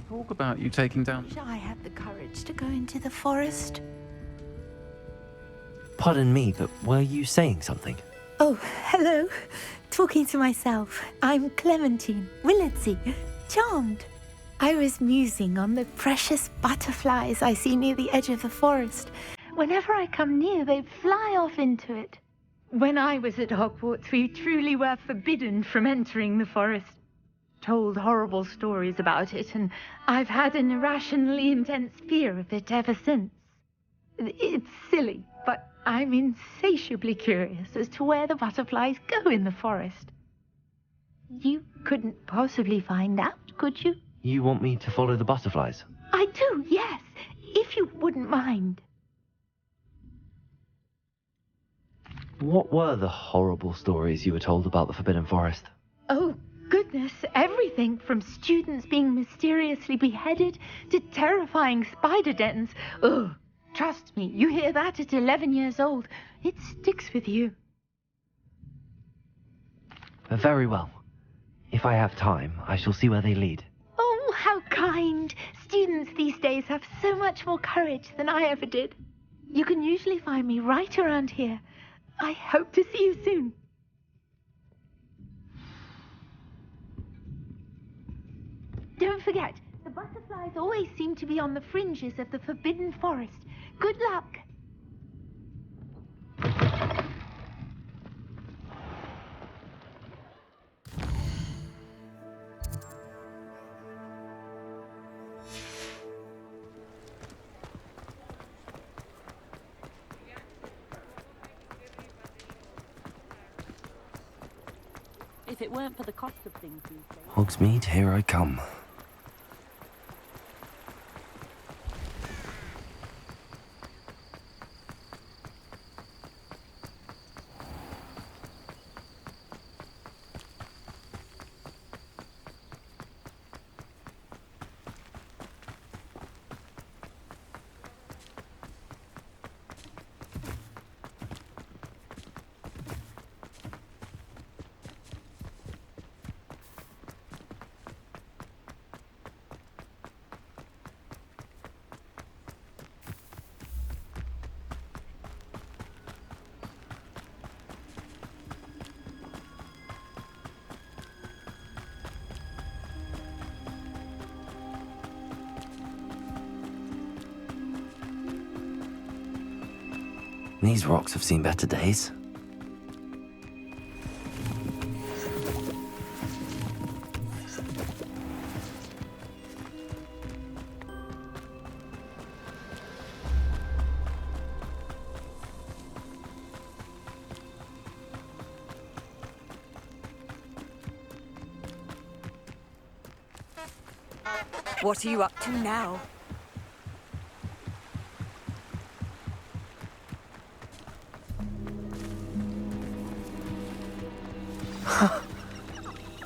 talk about you taking down... I had the courage to go into the forest. Pardon me, but were you saying something? Oh, hello. Talking to myself. I'm Clementine, Willardsey, charmed. I was musing on the precious butterflies I see near the edge of the forest. Whenever I come near, they fly off into it. When I was at Hogwarts, we truly were forbidden from entering the forest. Told horrible stories about it, and I've had an irrationally intense fear of it ever since. It's silly, but I'm insatiably curious as to where the butterflies go in the forest. You couldn't possibly find out, could you? You want me to follow the butterflies? I do, yes, if you wouldn't mind. What were the horrible stories you were told about the Forbidden Forest? Oh, goodness, everything from students being mysteriously beheaded to terrifying spider dens. Ugh, trust me, you hear that at 11 years old, it sticks with you. Very well. If I have time, I shall see where they lead. Oh, how kind. Students these days have so much more courage than I ever did. You can usually find me right around here. I hope to see you soon. Don't forget, the butterflies always seem to be on the fringes of the Forbidden Forest. Good luck. If it weren't for the cost of things these days. Hogsmeade, here I come. These rocks have seen better days. What are you up to now?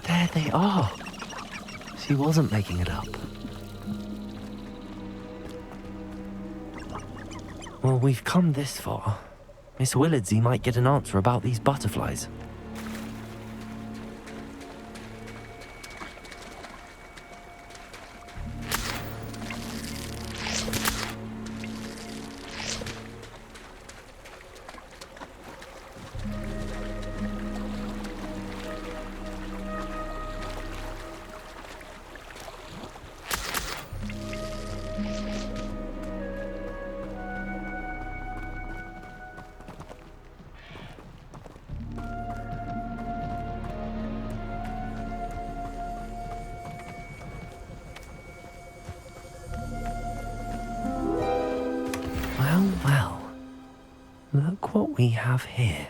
There they are. She wasn't making it up. Well, we've come this far. Miss Willardsey might get an answer about these butterflies. Well, look what we have here.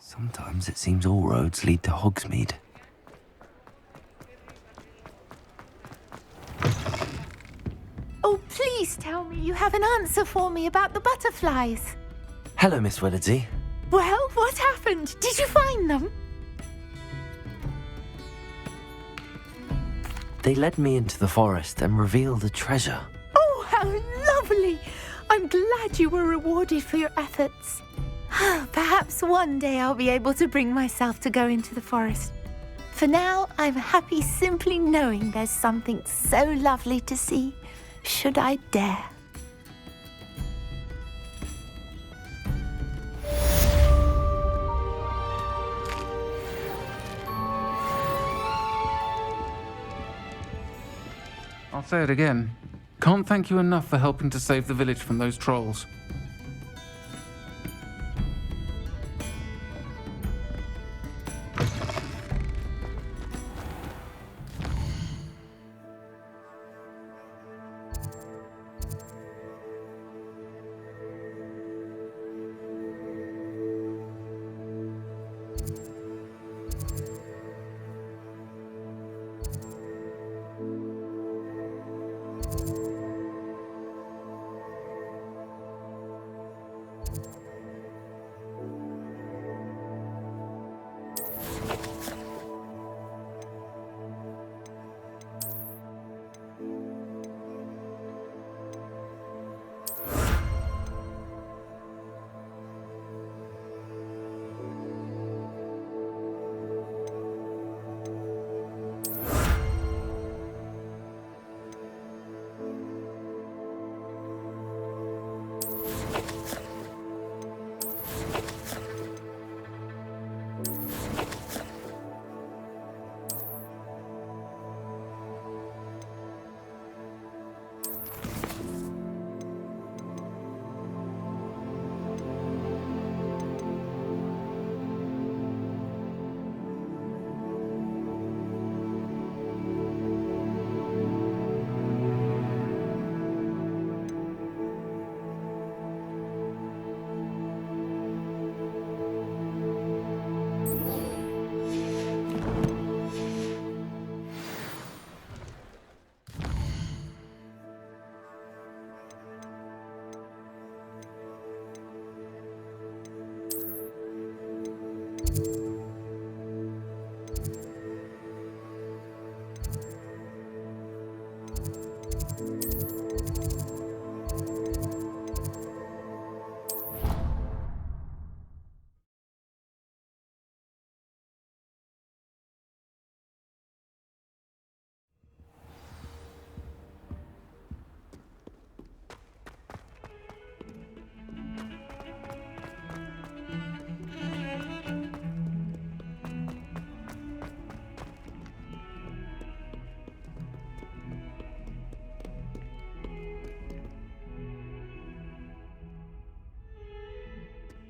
Sometimes it seems all roads lead to Hogsmeade. Oh, please tell me you have an answer for me about the butterflies. Hello, Miss Willardsey. Well, what happened? Did you find them? They led me into the forest and revealed a treasure. Oh, how lovely! I'm glad you were rewarded for your efforts. Perhaps one day I'll be able to bring myself to go into the forest. For now, I'm happy simply knowing there's something so lovely to see, should I dare. I'll say it again. Can't thank you enough for helping to save the village from those trolls.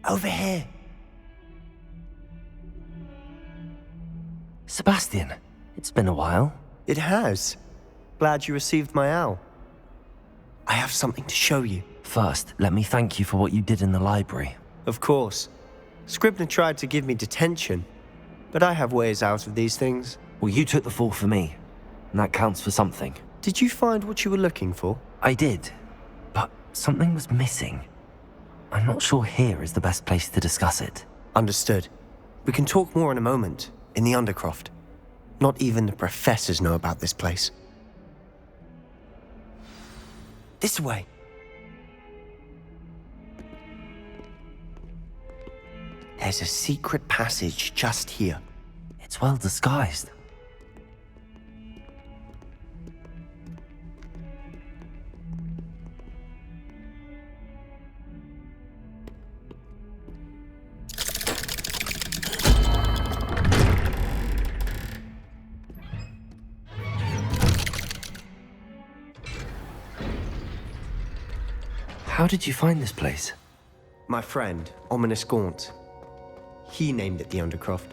Over here. Sebastian, it's been a while. It has. Glad you received my owl. I have something to show you. First, let me thank you for what you did in the library. Of course. Scribner tried to give me detention, but I have ways out of these things. Well, you took the fall for me, and that counts for something. Did you find what you were looking for? I did, but something was missing. I'm not sure here is the best place to discuss it. Understood. We can talk more in a moment, in the Undercroft. Not even the professors know about this place. This way. There's a secret passage just here. It's well disguised. How did you find this place? My friend, Ominus Gaunt. He named it the Undercroft.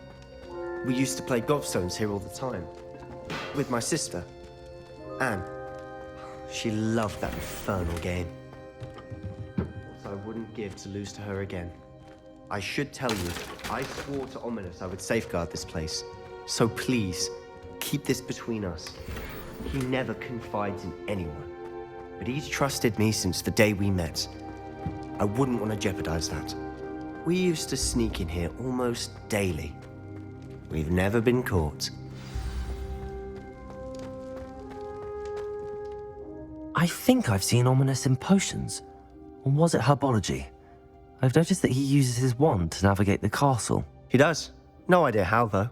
We used to play gobstones here all the time. With my sister, Anne. She loved that infernal game. What I wouldn't give to lose to her again. I should tell you, I swore to Ominus I would safeguard this place. So please, keep this between us. He never confides in anyone. But he's trusted me since the day we met. I wouldn't want to jeopardize that. We used to sneak in here almost daily. We've never been caught. I think I've seen Ominus in potions. Or was it herbology? I've noticed that he uses his wand to navigate the castle. He does. No idea how, though.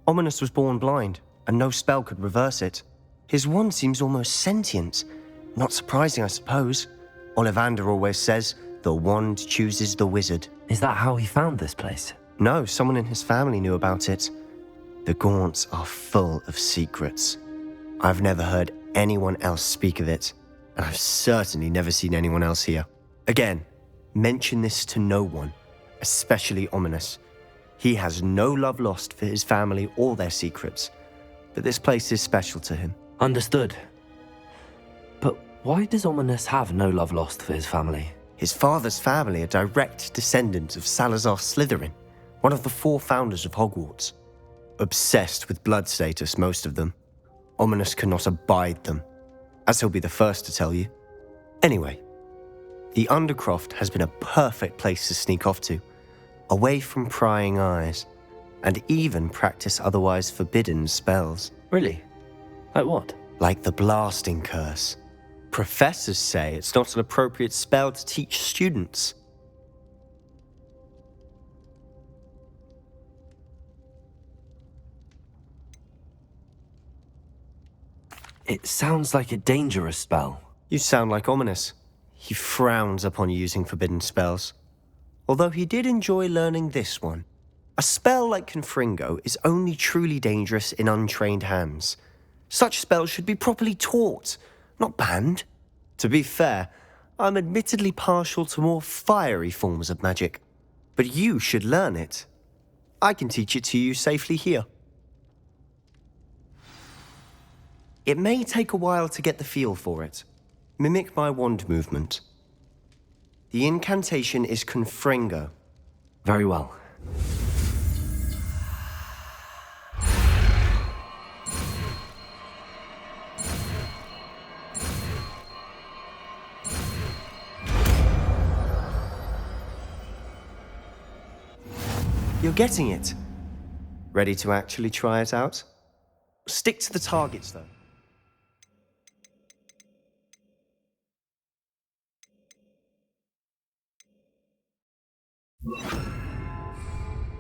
Ominus was born blind, and no spell could reverse it. His wand seems almost sentient. Not surprising, I suppose. Ollivander always says, the wand chooses the wizard. Is that how he found this place? No, someone in his family knew about it. The Gaunts are full of secrets. I've never heard anyone else speak of it, and I've certainly never seen anyone else here. Again, mention this to no one, especially Ominus. He has no love lost for his family or their secrets, but this place is special to him. Understood. But why does Ominus have no love lost for his family? His father's family are direct descendants of Salazar Slytherin, one of the 4 founders of Hogwarts. Obsessed with blood status, most of them. Ominus cannot abide them, as he'll be the first to tell you. Anyway, the Undercroft has been a perfect place to sneak off to, away from prying eyes, and even practice otherwise forbidden spells. Really? Like what? Like the blasting curse. Professors say it's not an appropriate spell to teach students. It sounds like a dangerous spell. You sound like Ominus. He frowns upon using forbidden spells. Although he did enjoy learning this one. A spell like Confringo is only truly dangerous in untrained hands. Such spells should be properly taught, not banned. To be fair, I'm admittedly partial to more fiery forms of magic. But you should learn it. I can teach it to you safely here. It may take a while to get the feel for it. Mimic my wand movement. The incantation is Confringo. Very well. You're getting it. Ready to actually try it out? Stick to the targets, though.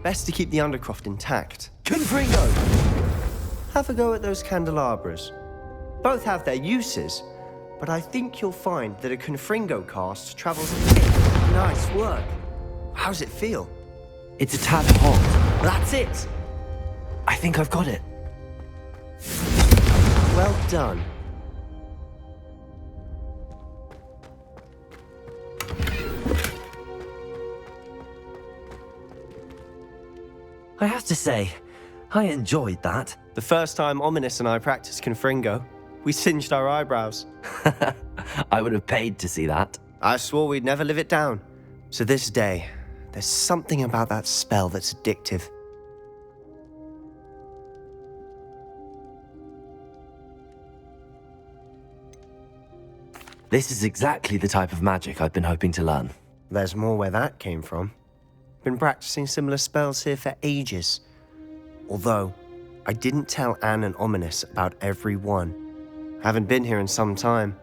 Best to keep the Undercroft intact. Confringo! Have a go at those candelabras. Both have their uses, but I think you'll find that a Confringo cast travels... Nice work. How's it feel? It's a tad hot. That's it! I think I've got it. Well done. I have to say, I enjoyed that. The first time Ominus and I practiced Confringo, we singed our eyebrows. I would have paid to see that. I swore we'd never live it down. To this day, there's something about that spell that's addictive. This is exactly the type of magic I've been hoping to learn. There's more where that came from. Been practicing similar spells here for ages. Although, I didn't tell Anne and Ominus about every one. Haven't been here in some time.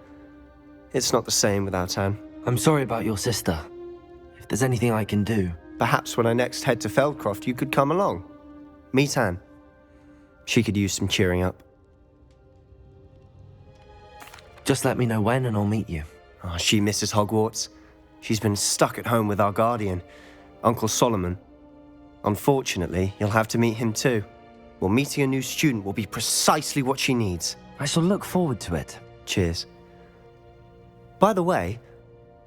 It's not the same without Anne. I'm sorry about your sister. If there's anything I can do... Perhaps when I next head to Feldcroft, you could come along. Meet Anne. She could use some cheering up. Just let me know when and I'll meet you. Oh, she misses Hogwarts. She's been stuck at home with our guardian, Uncle Solomon. Unfortunately, you'll have to meet him too. Well, meeting a new student will be precisely what she needs. I shall look forward to it. Cheers. By the way,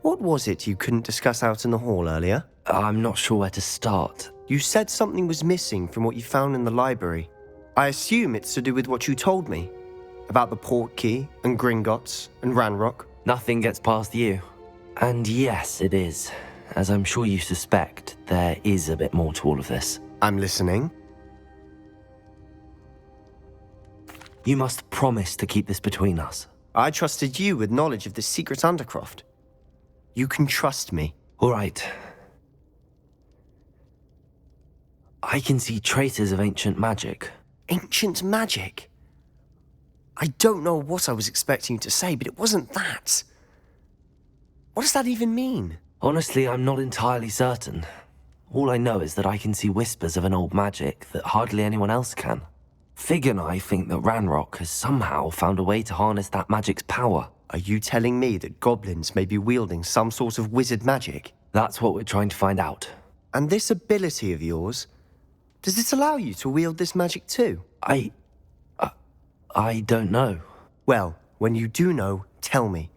what was it you couldn't discuss out in the hall earlier? I'm not sure where to start. You said something was missing from what you found in the library. I assume it's to do with what you told me. About the Portkey, and Gringotts, and Ranrock. Nothing gets past you. And yes, it is. As I'm sure you suspect, there is a bit more to all of this. I'm listening. You must promise to keep this between us. I trusted you with knowledge of the secret Undercroft. You can trust me. All right. I can see traces of ancient magic. Ancient magic? I don't know what I was expecting you to say, but it wasn't that. What does that even mean? Honestly, I'm not entirely certain. All I know is that I can see whispers of an old magic that hardly anyone else can. Fig and I think that Ranrock has somehow found a way to harness that magic's power. Are you telling me that goblins may be wielding some sort of wizard magic? That's what we're trying to find out. And this ability of yours, does it allow you to wield this magic too? I don't know. Well, when you do know, tell me.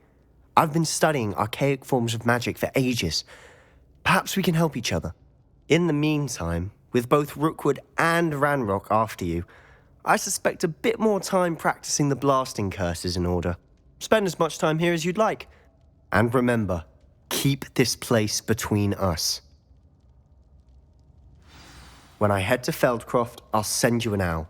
I've been studying archaic forms of magic for ages. Perhaps we can help each other. In the meantime, with both Rookwood and Ranrock after you, I suspect a bit more time practicing the blasting curse is in order. Spend as much time here as you'd like. And remember, keep this place between us. When I head to Feldcroft, I'll send you an owl.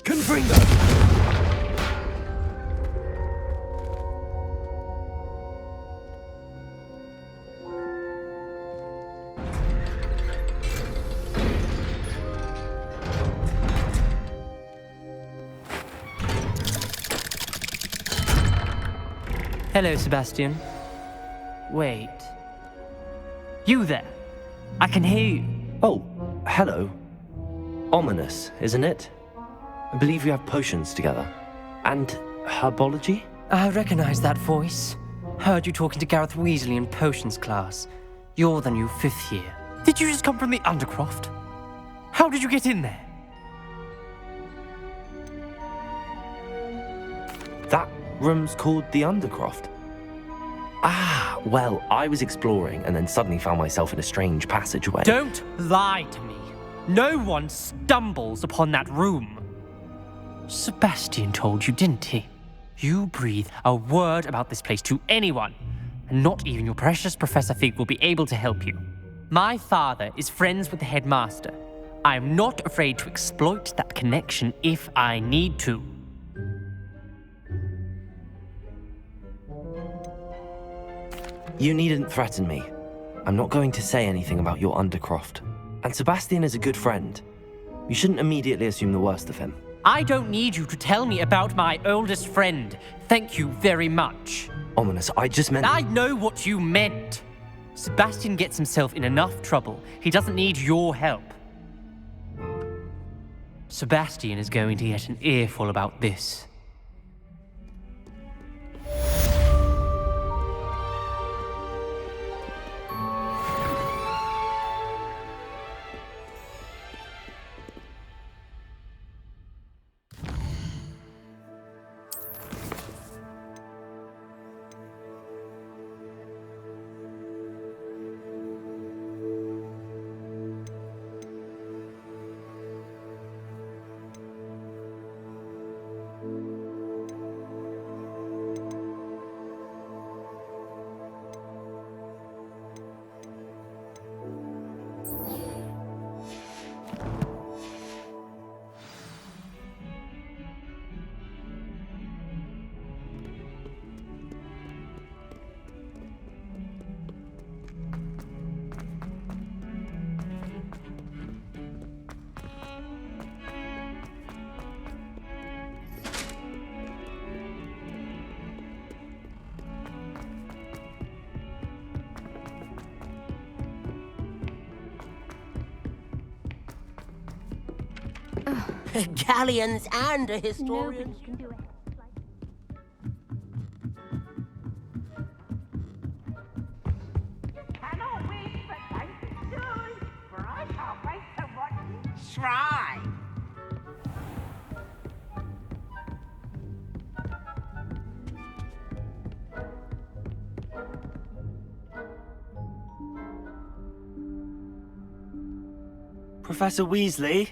Confringo! Hello, Sebastian. Wait. You there? I can hear you. Oh, hello. Ominus, isn't it? I believe we have potions together. And herbology? I recognize that voice. Heard you talking to Gareth Weasley in potions class. You're the new 5th year. Did you just come from the Undercroft? How did you get in there? That room's called the Undercroft. Ah, well, I was exploring and then suddenly found myself in a strange passageway. Don't lie to me. No one stumbles upon that room. Sebastian told you, didn't he? You breathe a word about this place to anyone, and not even your precious Professor Fig will be able to help you. My father is friends with the headmaster. I am not afraid to exploit that connection if I need to. You needn't threaten me. I'm not going to say anything about your Undercroft. And Sebastian is a good friend. You shouldn't immediately assume the worst of him. I don't need you to tell me about my oldest friend. Thank you very much. Ominus, I just meant... I know what you meant. Sebastian gets himself in enough trouble. He doesn't need your help. Sebastian is going to get an earful about this. Galleons and a historian. Nobody can do it. Cannot wait for time to soon, for I shall wait to watch you try. Professor Weasley?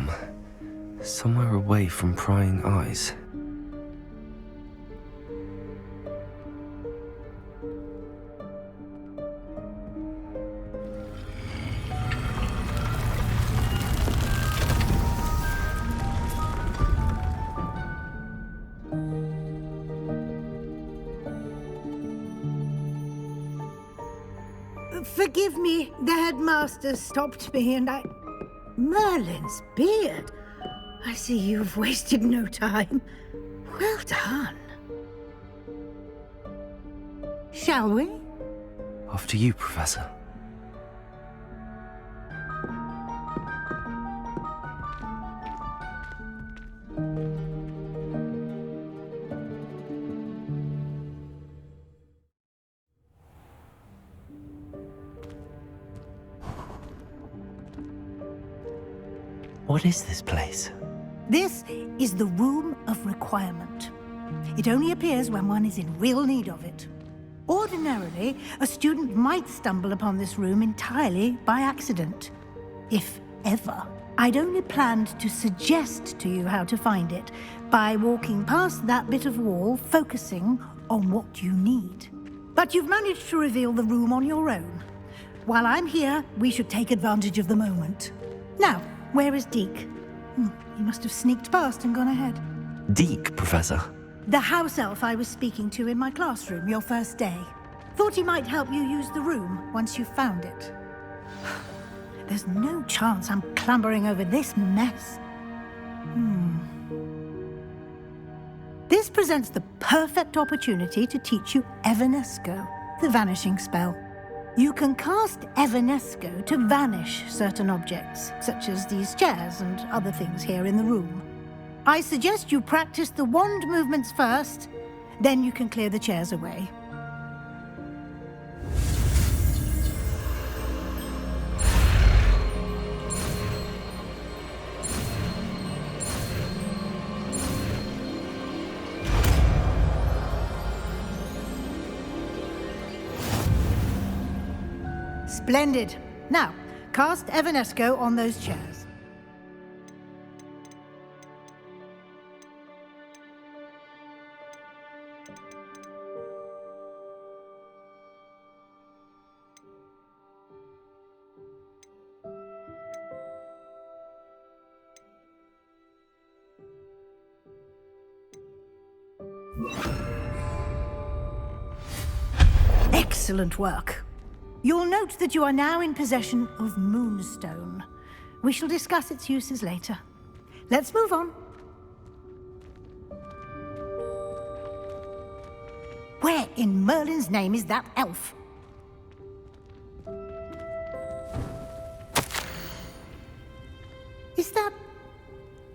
from? Somewhere away from prying eyes. Forgive me, the headmaster stopped me and I... Merlin's beard. I see you've wasted no time. Well done. Shall we? After you, Professor. What is this place? This is the Room of Requirement. It only appears when one is in real need of it. Ordinarily, a student might stumble upon this room entirely by accident. If ever. I'd only planned to suggest to you how to find it by walking past that bit of wall, focusing on what you need. But you've managed to reveal the room on your own. While I'm here, we should take advantage of the moment. Now, where is Deek? He must have sneaked past and gone ahead. Deek, Professor. The house elf I was speaking to in my classroom your first day. Thought he might help you use the room once you found it. There's no chance I'm clambering over this mess. This presents the perfect opportunity to teach you Evanesco, the vanishing spell. You can cast Evanesco to vanish certain objects, such as these chairs and other things here in the room. I suggest you practice the wand movements first, then you can clear the chairs away. Splendid. Now, cast Evanesco on those chairs. Excellent work. You'll note that you are now in possession of Moonstone. We shall discuss its uses later. Let's move on. Where in Merlin's name is that elf? Is that...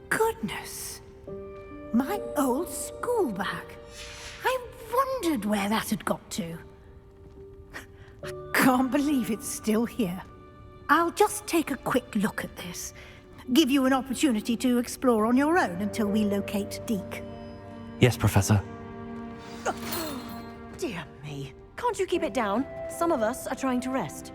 Goodness. My old school bag. I wondered where that had got to. Can't believe it's still here. I'll just take a quick look at this. Give you an opportunity to explore on your own until we locate Deek. Yes, Professor. Dear me. Can't you keep it down? Some of us are trying to rest.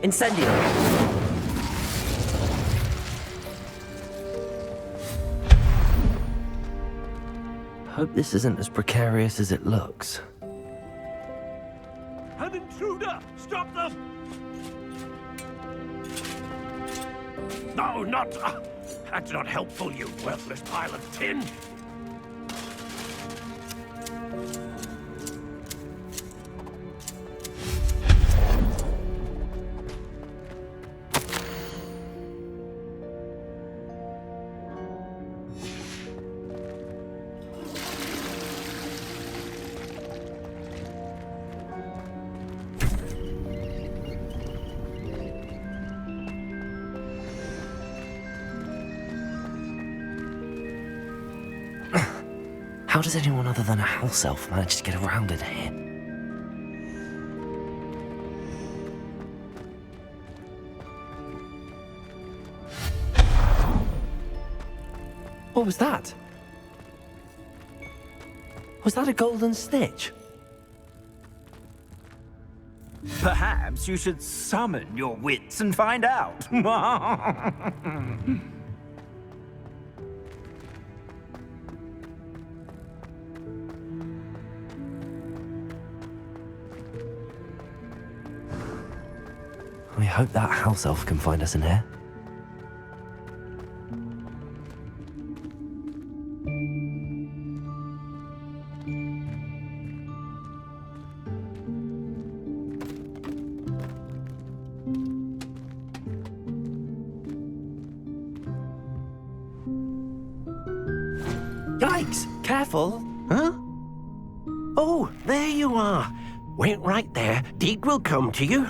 Incendio! Hope this isn't as precarious as it looks. An intruder! Stop them! No, not... that's not helpful, you worthless pile of tin! How does anyone other than a house elf manage to get around in here? What was that? Was that a golden snitch? Perhaps you should summon your wits and find out. I hope that house elf can find us in here. Yikes! Careful! Huh? Oh, there you are. Wait right there. Deek will come to you.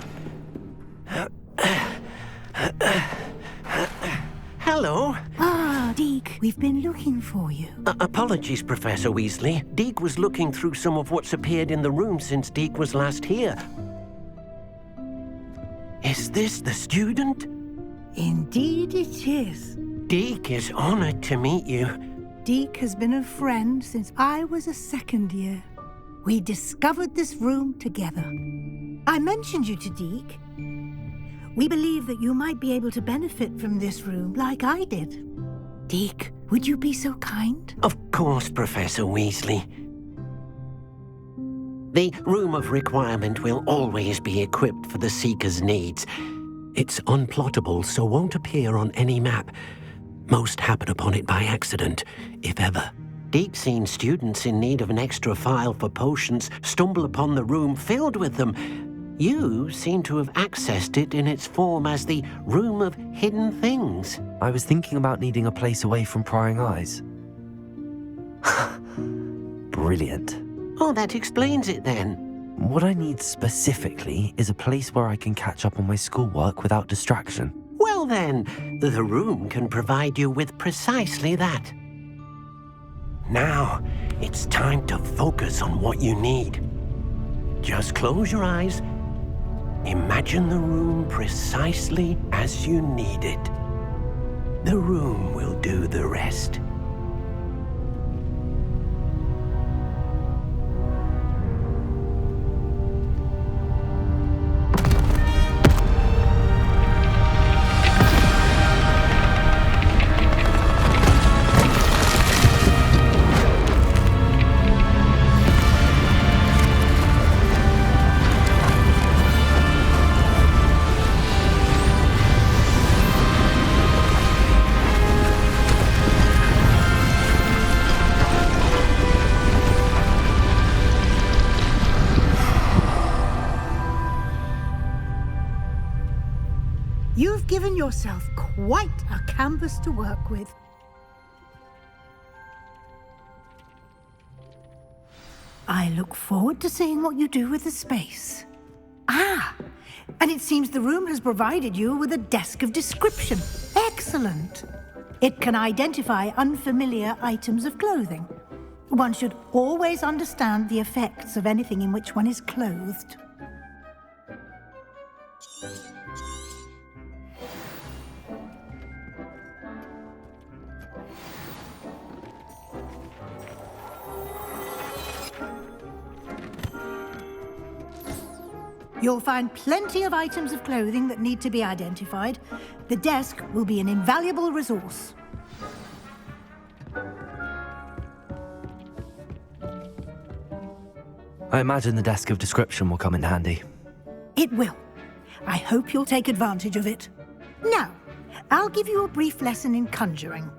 Hello. Ah, Deek, we've been looking for you. Apologies, Professor Weasley. Deek was looking through some of what's appeared in the room since Deek was last here. Is this the student? Indeed it is. Deek is honored to meet you. Deek has been a friend since I was a second year. We discovered this room together. I mentioned you to Deek. We believe that you might be able to benefit from this room like I did. Deek, would you be so kind? Of course, Professor Weasley. The Room of Requirement will always be equipped for the Seeker's needs. It's unplottable, so won't appear on any map. Most happen upon it by accident, if ever. Deek's seen students in need of an extra file for potions stumble upon the room filled with them. You seem to have accessed it in its form as the Room of Hidden Things. I was thinking about needing a place away from prying eyes. Brilliant. Oh, that explains it then. What I need specifically is a place where I can catch up on my schoolwork without distraction. Well then, the room can provide you with precisely that. Now, it's time to focus on what you need. Just close your eyes. Imagine the room precisely as you need it. The room will do the rest. You've given yourself quite a canvas to work with. I look forward to seeing what you do with the space. Ah, and it seems the room has provided you with a desk of description. Excellent. It can identify unfamiliar items of clothing. One should always understand the effects of anything in which one is clothed. You'll find plenty of items of clothing that need to be identified. The desk will be an invaluable resource. I imagine the desk of description will come in handy. It will. I hope you'll take advantage of it. Now, I'll give you a brief lesson in conjuring.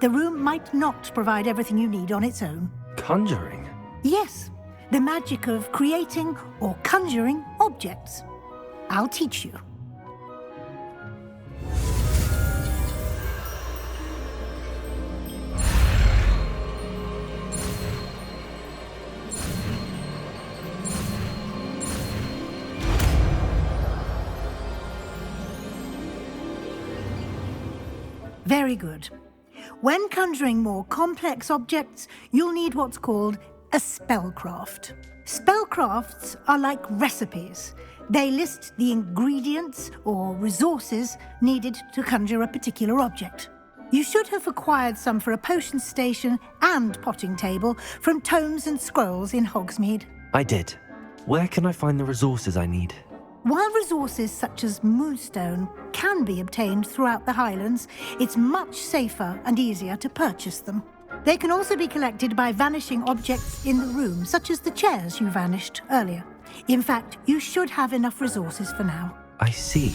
The room might not provide everything you need on its own. Conjuring? Yes, the magic of creating or conjuring objects. I'll teach you. Very good. When conjuring more complex objects, you'll need what's called a spellcraft. Spellcrafts are like recipes. They list the ingredients or resources needed to conjure a particular object. You should have acquired some for a potion station and potting table from tomes and scrolls in Hogsmeade. I did. Where can I find the resources I need? While resources such as moonstone can be obtained throughout the Highlands, it's much safer and easier to purchase them. They can also be collected by vanishing objects in the room, such as the chairs you vanished earlier. In fact, you should have enough resources for now. I see.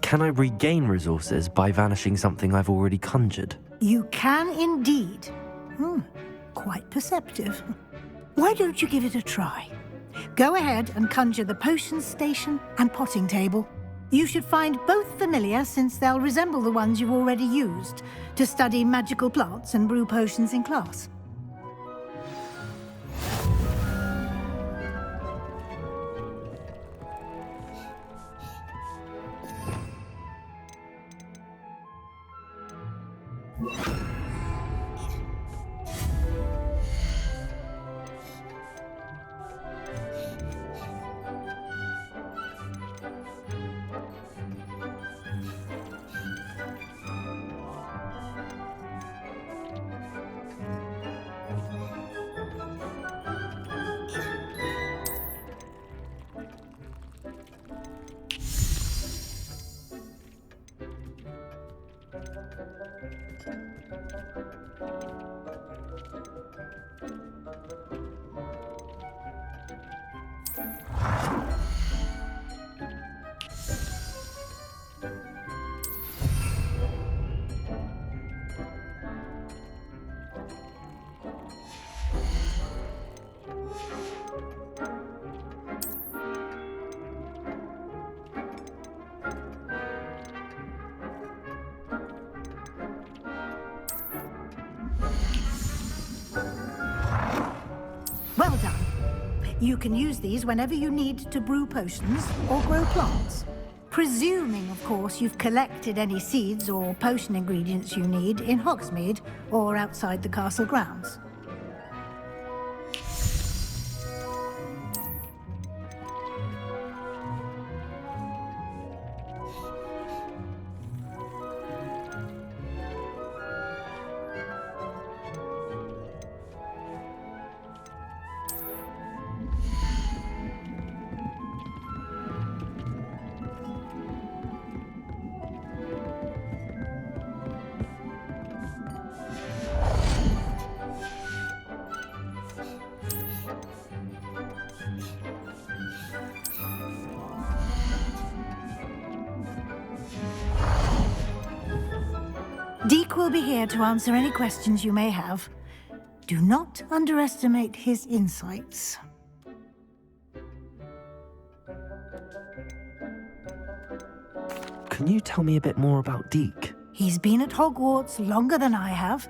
Can I regain resources by vanishing something I've already conjured? You can indeed. Quite perceptive. Why don't you give it a try? Go ahead and conjure the potion station and potting table. You should find both familiar, since they'll resemble the ones you've already used to study magical plants and brew potions in class. Well done. You can use these whenever you need to brew potions or grow plants. Presuming, of course, you've collected any seeds or potion ingredients you need in Hogsmeade or outside the castle grounds. Deek will be here to answer any questions you may have. Do not underestimate his insights. Can you tell me a bit more about Deek? He's been at Hogwarts longer than I have,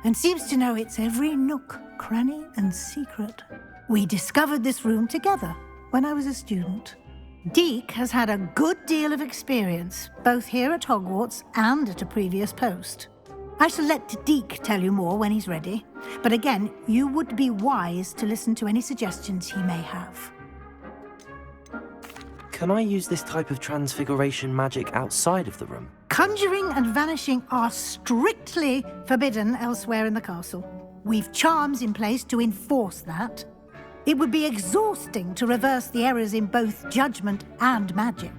and seems to know its every nook, cranny, and secret. We discovered this room together when I was a student. Deek has had a good deal of experience, both here at Hogwarts and at a previous post. I shall let Deek tell you more when he's ready, but again, you would be wise to listen to any suggestions he may have. Can I use this type of transfiguration magic outside of the room? Conjuring and vanishing are strictly forbidden elsewhere in the castle. We've charms in place to enforce that. It would be exhausting to reverse the errors in both judgment and magic.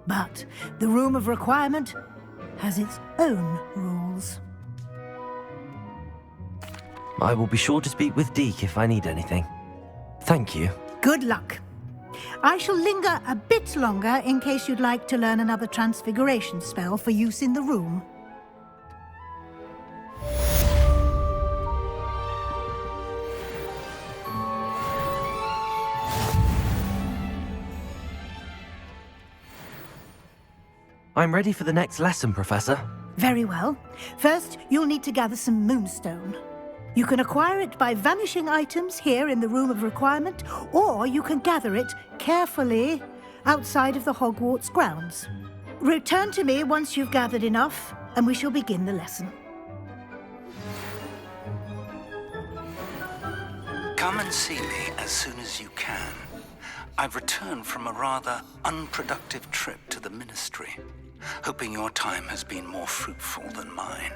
But the Room of Requirement has its own rules. I will be sure to speak with Deek if I need anything. Thank you. Good luck. I shall linger a bit longer in case you'd like to learn another transfiguration spell for use in the room. I'm ready for the next lesson, Professor. Very well. First, you'll need to gather some moonstone. You can acquire it by vanishing items here in the Room of Requirement, or you can gather it carefully outside of the Hogwarts grounds. Return to me once you've gathered enough, and we shall begin the lesson. Come and see me as soon as you can. I've returned from a rather unproductive trip to the Ministry. hoping your time has been more fruitful than mine.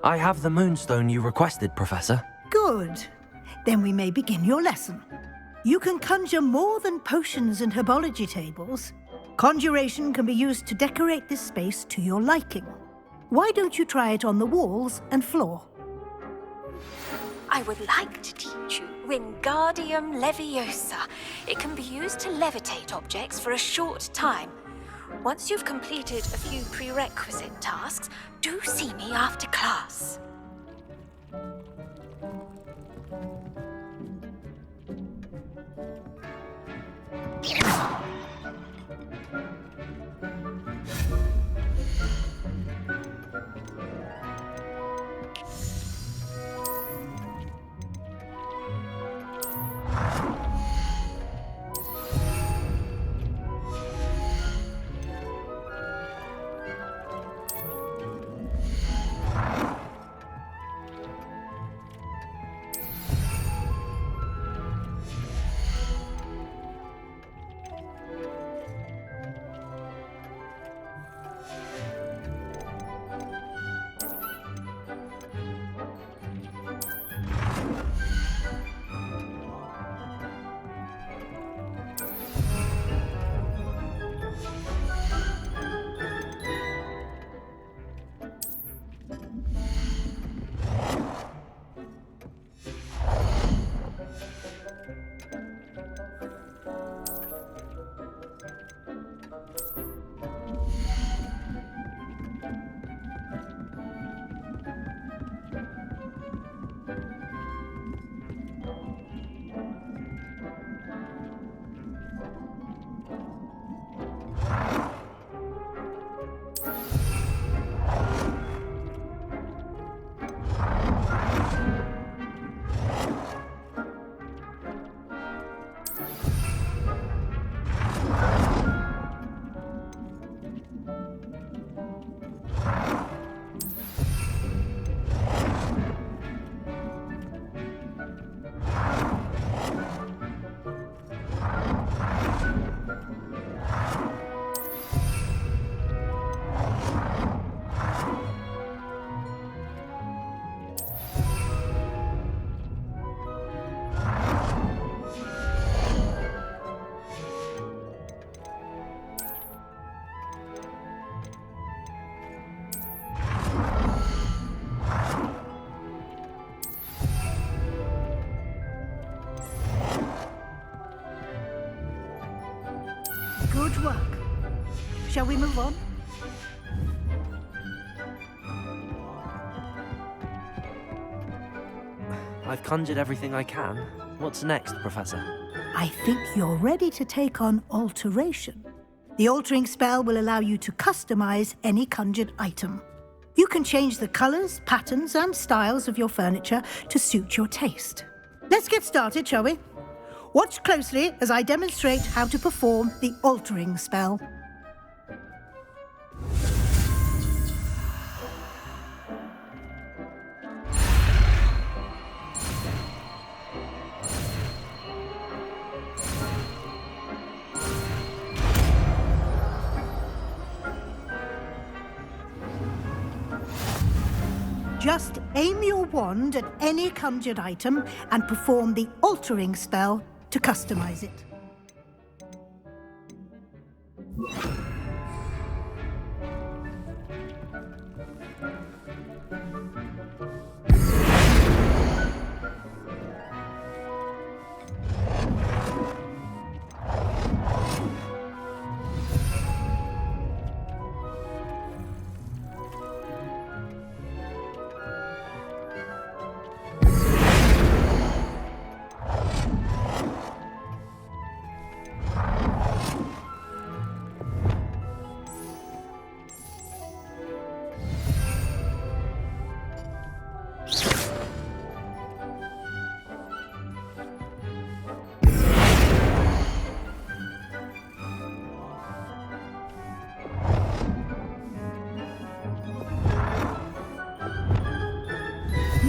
I have the moonstone you requested, Professor. Good. Then we may begin your lesson. You can conjure more than potions and herbology tables. Conjuration can be used to decorate this space to your liking. Why don't you try it on the walls and floor? I would like to teach you Wingardium Leviosa. It can be used to levitate objects for a short time. Once you've completed a few prerequisite tasks, do see me after class. Good work. Shall we move on? I've conjured everything I can. What's next, Professor? I think you're ready to take on alteration. The altering spell will allow you to customize any conjured item. You can change the colors, patterns, and styles of your furniture to suit your taste. Let's get started, shall we? Watch closely as I demonstrate how to perform the altering spell. Just aim your wand at any conjured item and perform the altering spell to customize it.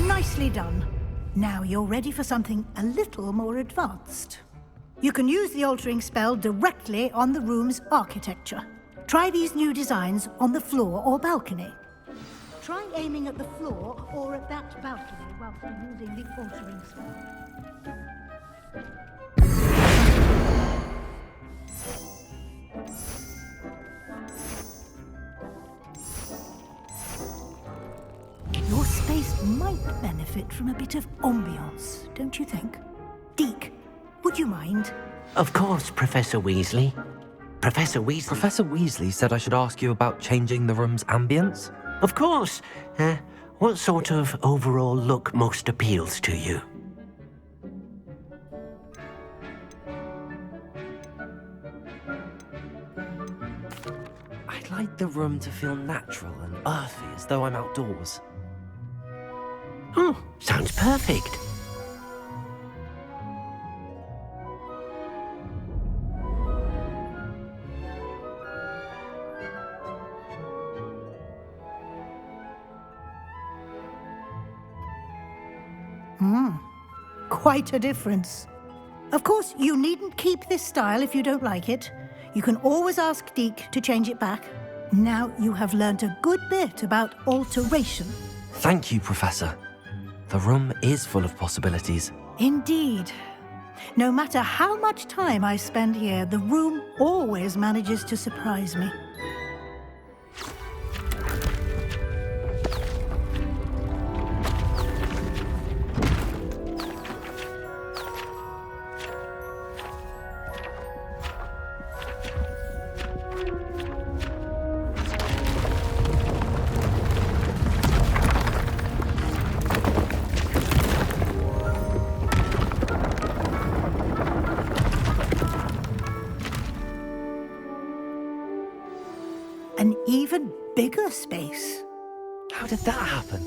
Nicely done. Now you're ready for something a little more advanced. You can use the altering spell directly on the room's architecture. Try these new designs on the floor or balcony. Try aiming at the floor or at that balcony whilst using the altering spell. Your space might benefit from a bit of ambiance, don't you think? Deek, would you mind? Of course, Professor Weasley. Professor Weasley. Professor Weasley said I should ask you about changing the room's ambience. Of course. What sort of overall look most appeals to you? I'd like the room to feel natural and earthy, as though I'm outdoors. Oh, sounds perfect. Quite a difference. Of course, you needn't keep this style if you don't like it. You can always ask Deek to change it back. Now you have learnt a good bit about alteration. Thank you, Professor. The room is full of possibilities. Indeed. No matter how much time I spend here, the room always manages to surprise me. An even bigger space. How did that happen?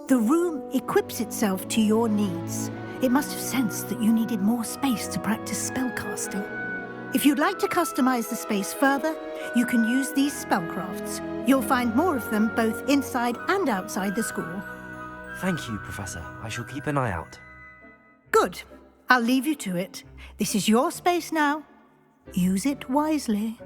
The room equips itself to your needs. It must have sensed that you needed more space to practice spellcasting. If you'd like to customize the space further, you can use these spellcrafts. You'll find more of them both inside and outside the school. Thank you, Professor. I shall keep an eye out. Good. I'll leave you to it. This is your space now. Use it wisely.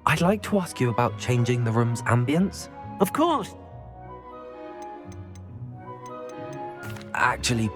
I'd like to ask you about changing the room's ambience. Of course. Actually,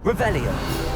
Revelio.